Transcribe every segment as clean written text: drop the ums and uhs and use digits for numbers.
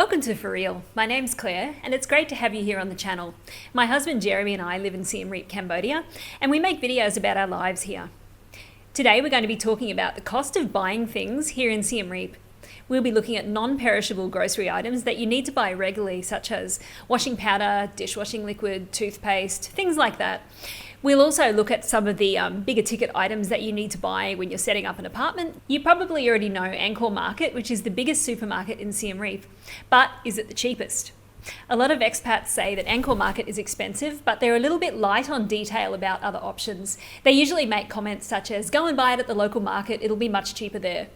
Welcome to For Real. My name's Claire and it's great to have you here on the channel. My husband Jeremy and I live in Siem Reap, Cambodia, and we make videos about our lives here. Today we're going to be talking about the cost of buying things here in Siem Reap. We'll be looking at non-perishable grocery items that you need to buy regularly, such as washing powder, dishwashing liquid, toothpaste, things like that. We'll also look at some of the bigger ticket items that you need to buy when you're setting up an apartment. You probably already know Angkor Market, which is the biggest supermarket in Siem Reap, but is it the cheapest? A lot of expats say that Angkor Market is expensive, but they're a little bit light on detail about other options. They usually make comments such as, go and buy it at the local market, it'll be much cheaper there.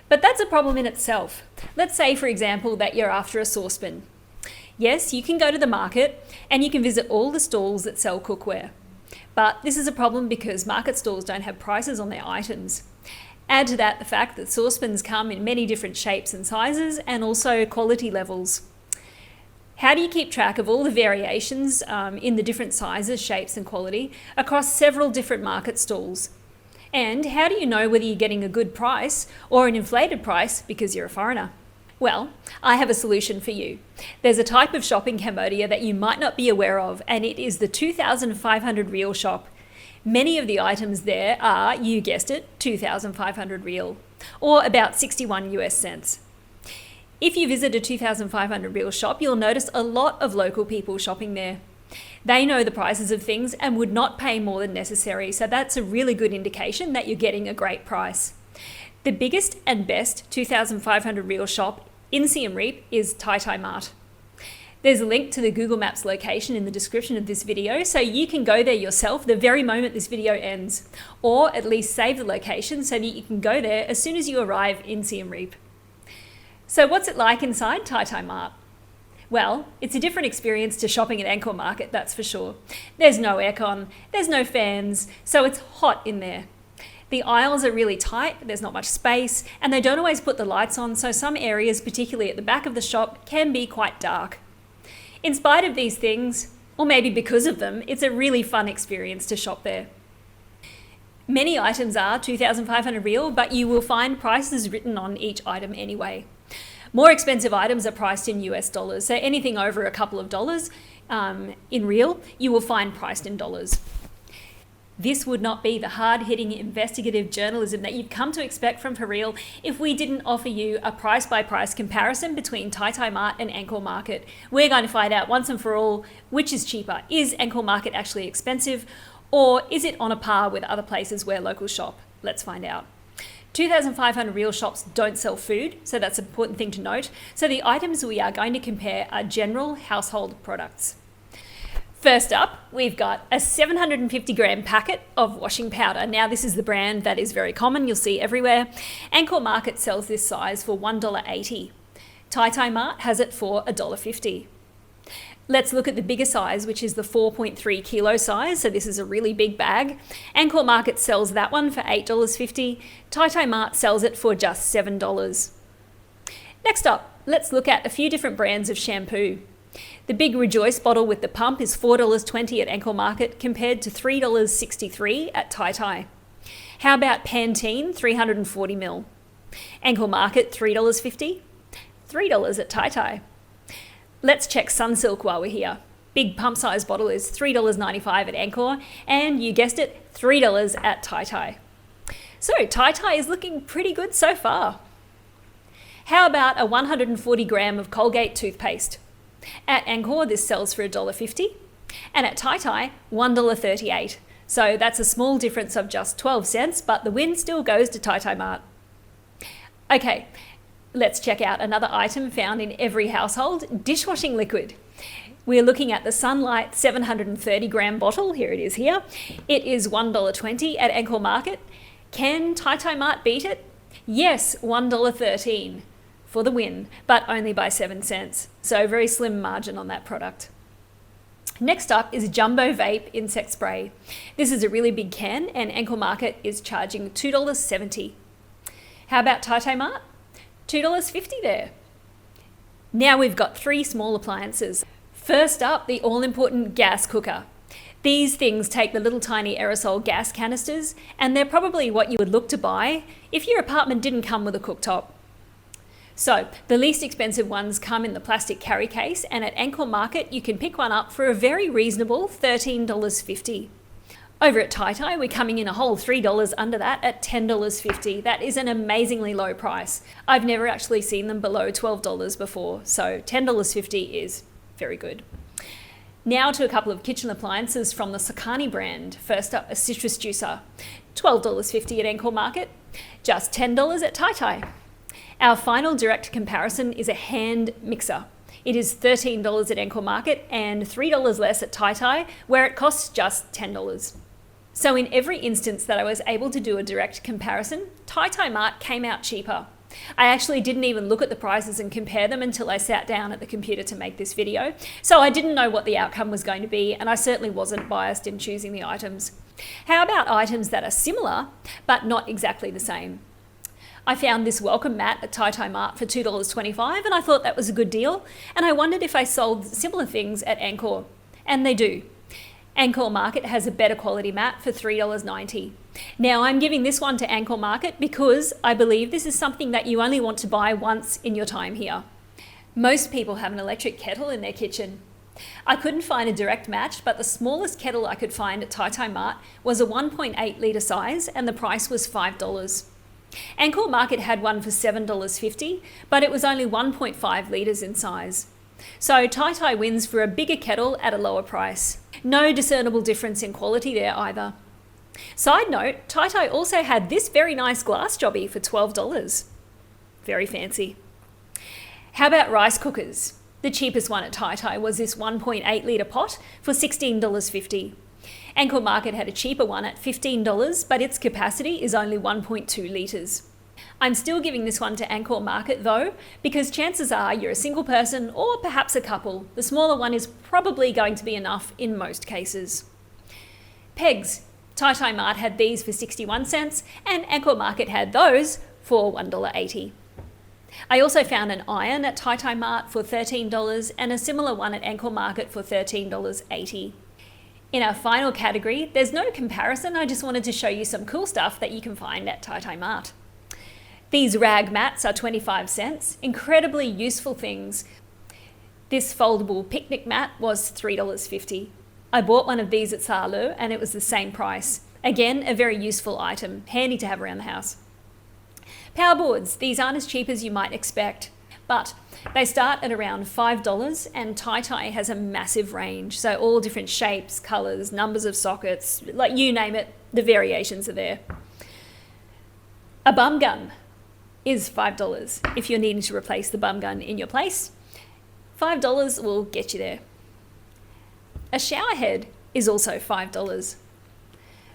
But that's a problem in itself. Let's say, for example, that you're after a saucepan. Yes, you can go to the market and you can visit all the stalls that sell cookware. But this is a problem because market stalls don't have prices on their items. Add to that the fact that saucepans come in many different shapes and sizes and also quality levels. How do you keep track of all the variations in the different sizes, shapes and quality across several different market stalls? And how do you know whether you're getting a good price or an inflated price because you're a foreigner? Well, I have a solution for you. There's a type of shop in Cambodia that you might not be aware of, and it is the 2,500 Riel shop. Many of the items there are, you guessed it, 2,500 Riel, or about 61 US cents. If you visit a 2,500 Riel shop, you'll notice a lot of local people shopping there. They know the prices of things and would not pay more than necessary, so that's a really good indication that you're getting a great price. The biggest and best 2,500 Riel shop in Siem Reap is TyTy Mart. There's a link to the Google Maps location in the description of this video, so you can go there yourself the very moment this video ends, or at least save the location so that you can go there as soon as you arrive in Siem Reap. So what's it like inside TyTy Mart? Well, it's a different experience to shopping at Angkor Market, that's for sure. There's no aircon, there's no fans, so it's hot in there. The aisles are really tight, there's not much space, and they don't always put the lights on, so some areas, particularly at the back of the shop, can be quite dark. In spite of these things, or maybe because of them, it's a really fun experience to shop there. Many items are 2,500 Riel, but you will find prices written on each item anyway. More expensive items are priced in US dollars, so anything over a couple of dollars in Riel, you will find priced in dollars. This would not be the hard-hitting investigative journalism that you've come to expect from For Real if we didn't offer you a price-by-price comparison between TyTy Mart and Angkor Market. We're going to find out once and for all which is cheaper. Is Angkor Market actually expensive, or is it on a par with other places where locals shop? Let's find out. 2,500 Riel shops don't sell food, so that's an important thing to note. So the items we are going to compare are general household products. First up, we've got a 750 gram packet of washing powder. Now this is the brand that is very common, you'll see everywhere. Angkor Market sells this size for $1.80. TyTy Mart has it for $1.50. Let's look at the bigger size, which is the 4.3 kilo size. So this is a really big bag. Angkor Market sells that one for $8.50. TyTy Mart sells it for just $7. Next up, let's look at a few different brands of shampoo. The big Rejoice bottle with the pump is $4.20 at Angkor Market compared to $3.63 at TyTy. How about Pantene 340 ml? Angkor Market $3.50, $3 at TyTy. Let's check Sunsilk while we're here. Big pump size bottle is $3.95 at Angkor, and you guessed it, $3 at TyTy. So TyTy is looking pretty good so far. How about a 140 gram of Colgate toothpaste? At Angkor, this sells for $1.50, and at TyTy, $1.38. So that's a small difference of just 12 cents, but the win still goes to TyTy Mart. Okay, let's check out another item found in every household, dishwashing liquid. We're looking at the Sunlight 730 gram bottle. Here it is here. It is $1.20 at Angkor Market. Can TyTy Mart beat it? Yes, $1.13. For the win, but only by 7 cents. So very slim margin on that product. Next up is Jumbo Vape Insect Spray. This is a really big can and Angkor Market is charging $2.70. How about TyTy Mart? $2.50 there. Now we've got three small appliances. First up, the all-important gas cooker. These things take the little tiny aerosol gas canisters and they're probably what you would look to buy if your apartment didn't come with a cooktop. So the least expensive ones come in the plastic carry case, and at Angkor Market you can pick one up for a very reasonable $13.50. Over at TyTy, we're coming in a whole $3 under that at $10.50. That is an amazingly low price. I've never actually seen them below $12 before, so $10.50 is very good. Now to a couple of kitchen appliances from the Sakani brand. First up, a citrus juicer, $12.50 at Angkor Market, just $10 at TyTy. Our final direct comparison is a hand mixer. It is $13 at Angkor Market and $3 less at TyTy, where it costs just $10. So in every instance that I was able to do a direct comparison, TyTy Mart came out cheaper. I actually didn't even look at the prices and compare them until I sat down at the computer to make this video, so I didn't know what the outcome was going to be, and I certainly wasn't biased in choosing the items. How about items that are similar, but not exactly the same? I found this welcome mat at TyTy Mart for $2.25, and I thought that was a good deal, and I wondered if I sold similar things at Angkor, and they do. Angkor Market has a better quality mat for $3.90. Now I'm giving this one to Angkor Market because I believe this is something that you only want to buy once in your time here. Most people have an electric kettle in their kitchen. I couldn't find a direct match, but the smallest kettle I could find at TyTy Mart was a 1.8 litre size, and the price was $5. Angkor Market had one for $7.50, but it was only 1.5 litres in size. So TyTy wins for a bigger kettle at a lower price. No discernible difference in quality there either. Side note, TyTy also had this very nice glass jobby for $12. Very fancy. How about rice cookers? The cheapest one at TyTy was this 1.8 litre pot for $16.50. Angkor Market had a cheaper one at $15, but its capacity is only 1.2 litres. I'm still giving this one to Angkor Market though, because chances are you're a single person or perhaps a couple. The smaller one is probably going to be enough in most cases. Pegs. TyTy Mart had these for 61 cents and Angkor Market had those for $1.80. I also found an iron at TyTy Mart for $13 and a similar one at Angkor Market for $13.80. In our final category, there's no comparison, I just wanted to show you some cool stuff that you can find at TyTy Mart. These rag mats are 25 cents, incredibly useful things. This foldable picnic mat was $3.50. I bought one of these at Salu and it was the same price. Again, a very useful item, handy to have around the house. Power boards, these aren't as cheap as you might expect, but they start at around $5 and TyTy has a massive range, so all different shapes, colours, numbers of sockets, like you name it, the variations are there. A bum gun is $5 if you're needing to replace the bum gun in your place. $5 will get you there. A shower head is also $5.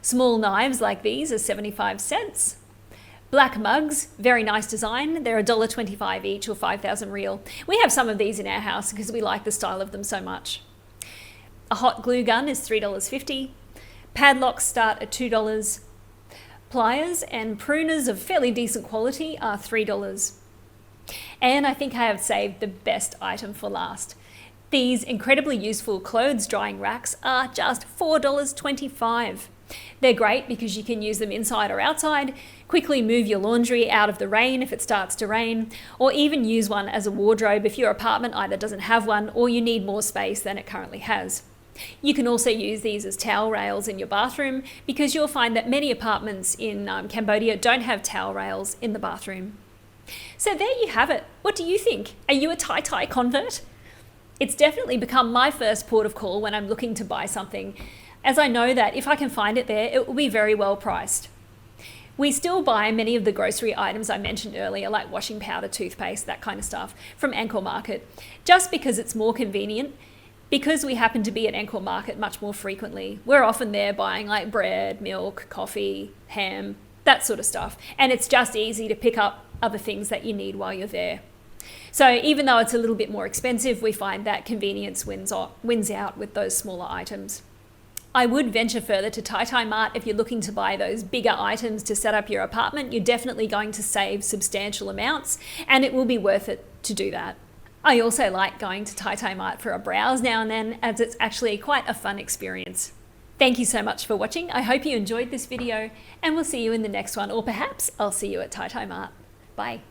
Small knives like these are 75 cents. Black mugs, very nice design. They're $1.25 each or 5,000 Riel. We have some of these in our house because we like the style of them so much. A hot glue gun is $3.50. Padlocks start at $2. Pliers and pruners of fairly decent quality are $3. And I think I have saved the best item for last. These incredibly useful clothes drying racks are just $4.25. They're great because you can use them inside or outside, quickly move your laundry out of the rain if it starts to rain, or even use one as a wardrobe if your apartment either doesn't have one or you need more space than it currently has. You can also use these as towel rails in your bathroom because you'll find that many apartments in Cambodia don't have towel rails in the bathroom. So there you have it. What do you think? Are you a TyTy convert? It's definitely become my first port of call when I'm looking to buy something, as I know that if I can find it there, it will be very well priced. We still buy many of the grocery items I mentioned earlier, like washing powder, toothpaste, that kind of stuff, from Angkor Market, just because it's more convenient. Because we happen to be at Angkor Market much more frequently, we're often there buying like bread, milk, coffee, ham, that sort of stuff. And it's just easy to pick up other things that you need while you're there. So even though it's a little bit more expensive, we find that convenience wins out with those smaller items. I would venture further to TyTy Mart if you're looking to buy those bigger items to set up your apartment. You're definitely going to save substantial amounts and it will be worth it to do that. I also like going to TyTy Mart for a browse now and then, as it's actually quite a fun experience. Thank you so much for watching. I hope you enjoyed this video and we'll see you in the next one, or perhaps I'll see you at TyTy Mart. Bye.